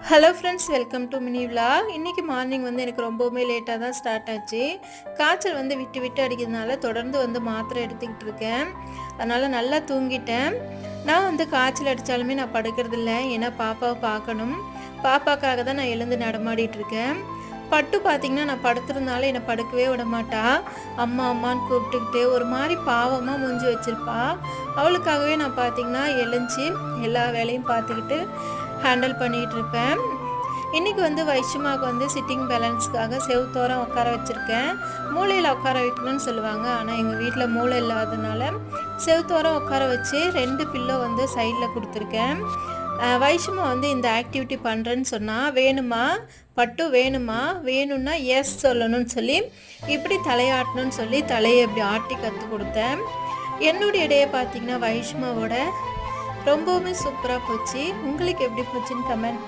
Hello friends, welcome to mini vlog. இன்றைக்கி morning எனக்கு ரொம்பவுமே லேட்டாக தான் ஸ்டார்ட் ஆச்சு. காய்ச்சல் விட்டு விட்டு அடிக்கிறதுனால தொடர்ந்து மாத்திரை எடுத்துக்கிட்டு இருக்கேன். அதனால் நல்லா தூங்கிட்டேன். நான் காய்ச்சல் அடித்தாலுமே நான் படுக்கிறதில்ல. ஏன்னா பாப்பாவை பார்க்கணும். பாப்பாக்காக தான் நான் எழுந்து நடமாடிட்டுருக்கேன். பட்டு பார்த்திங்கன்னா நான் படுத்துறதுனால என்னை படுக்கவே விட மாட்டா. அம்மா அம்மான்னு கூப்பிட்டுக்கிட்டு ஒரு மாதிரி பாவமாக மூஞ்சி வச்சுருப்பா. அவளுக்காகவே நான் பார்த்திங்கன்னா எழுஞ்சி எல்லா வேலையும் பார்த்துக்கிட்டு ஹேண்டில் பண்ணிகிட்டு இருப்பேன். இன்றைக்கி வைஷுமாவுக்கு சிட்டிங் பேலன்ஸ்க்காக செவுத்தோரம் உட்கார வச்சுருக்கேன். மூளையில் உட்கார வைக்கணும்னு சொல்லுவாங்க. ஆனால் எங்கள் வீட்டில் மூளை இல்லாததுனால செவுத்தோரம் உட்கார வச்சு 2 பில்லோ சைடில் கொடுத்துருக்கேன். வைஷுமா இந்த ஆக்டிவிட்டி பண்ணுறேன்னு சொன்னால், வேணுமா பட்டு வேணுமா, வேணும்னா எஸ் சொல்லணும்னு சொல்லி இப்படி தலையாட்டணும்னு சொல்லி தலையை இப்படி ஆட்டி கற்றுக் கொடுத்தேன். என்னுடைய இடையே பார்த்திங்கன்னா வைஷுமாவோட ரொம்பவுமே சூப்பராக போச்சு. உங்களுக்கு எப்படி போச்சுன்னு கமெண்ட்